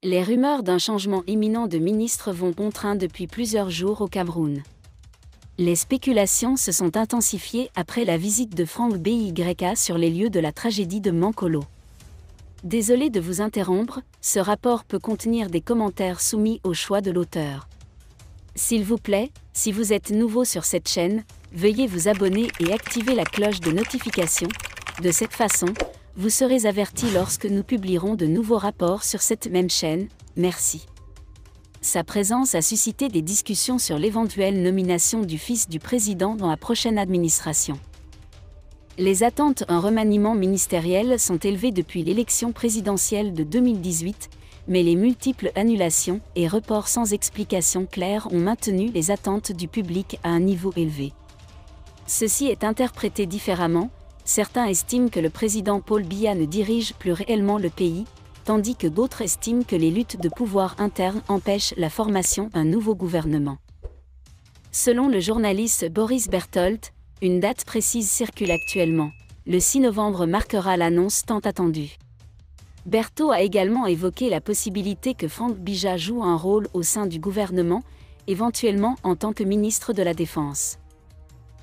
Les rumeurs d'un changement imminent de ministre vont bon train depuis plusieurs jours au Cameroun. Les spéculations se sont intensifiées après la visite de Franck Byaka sur les lieux de la tragédie de Mankolo. Désolé de vous interrompre, ce rapport peut contenir des commentaires soumis au choix de l'auteur. S'il vous plaît, si vous êtes nouveau sur cette chaîne, veuillez vous abonner et activer la cloche de notification. De cette façon, vous serez averti lorsque nous publierons de nouveaux rapports sur cette même chaîne. Merci. Sa présence a suscité des discussions sur l'éventuelle nomination du fils du président dans la prochaine administration. Les attentes d'un remaniement ministériel sont élevées depuis l'élection présidentielle de 2018, mais les multiples annulations et reports sans explication claire ont maintenu les attentes du public à un niveau élevé. Ceci est interprété différemment. Certains estiment que le président Paul Biya ne dirige plus réellement le pays, tandis que d'autres estiment que les luttes de pouvoir interne empêchent la formation d'un nouveau gouvernement. Selon le journaliste Boris Berthold, une date précise circule actuellement. Le 6 novembre marquera l'annonce tant attendue. Berthold a également évoqué la possibilité que Franck Byaka joue un rôle au sein du gouvernement, éventuellement en tant que ministre de la Défense.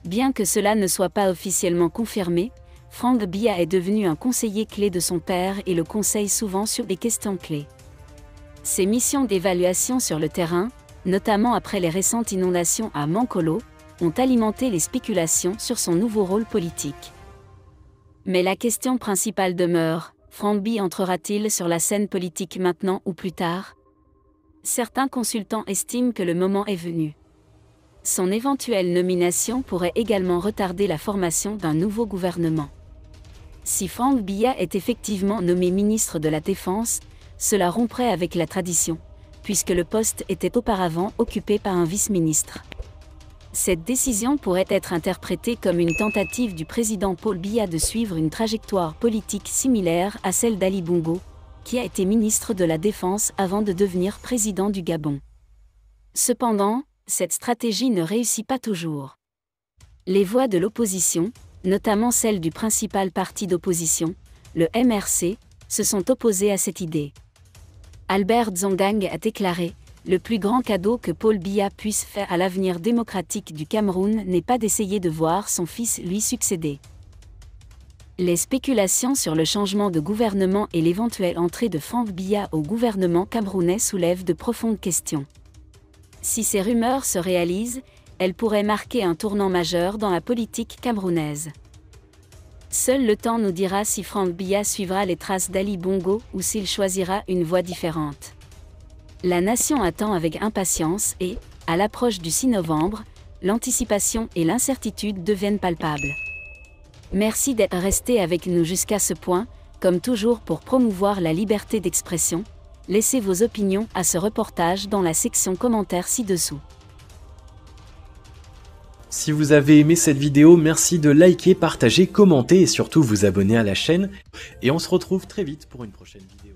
Bien que cela ne soit pas officiellement confirmé, Franck Byaka est devenu un conseiller clé de son père et le conseille souvent sur des questions clés. Ses missions d'évaluation sur le terrain, notamment après les récentes inondations à Mankolo, ont alimenté les spéculations sur son nouveau rôle politique. Mais la question principale demeure, Franck Byaka entrera-t-il sur la scène politique maintenant ou plus tard? Certains consultants estiment que le moment est venu. Son éventuelle nomination pourrait également retarder la formation d'un nouveau gouvernement. Si Franck Byaka est effectivement nommé ministre de la Défense, cela romprait avec la tradition, puisque le poste était auparavant occupé par un vice-ministre. Cette décision pourrait être interprétée comme une tentative du président Paul Biya de suivre une trajectoire politique similaire à celle d'Ali Bongo, qui a été ministre de la Défense avant de devenir président du Gabon. Cependant, cette stratégie ne réussit pas toujours. Les voix de l'opposition, notamment celles du principal parti d'opposition, le MRC, se sont opposées à cette idée. Albert Dzongang a déclaré « Le plus grand cadeau que Paul Biya puisse faire à l'avenir démocratique du Cameroun n'est pas d'essayer de voir son fils lui succéder. » Les spéculations sur le changement de gouvernement et l'éventuelle entrée de Franck Byaka au gouvernement camerounais soulèvent de profondes questions. Si ces rumeurs se réalisent, elles pourraient marquer un tournant majeur dans la politique camerounaise. Seul le temps nous dira si Franck Byaka suivra les traces d'Ali Bongo ou s'il choisira une voie différente. La nation attend avec impatience et, à l'approche du 6 novembre, l'anticipation et l'incertitude deviennent palpables. Merci d'être resté avec nous jusqu'à ce point, comme toujours pour promouvoir la liberté d'expression. Laissez vos opinions à ce reportage dans la section commentaires ci-dessous. Si vous avez aimé cette vidéo, merci de liker, partager, commenter et surtout vous abonner à la chaîne. Et on se retrouve très vite pour une prochaine vidéo.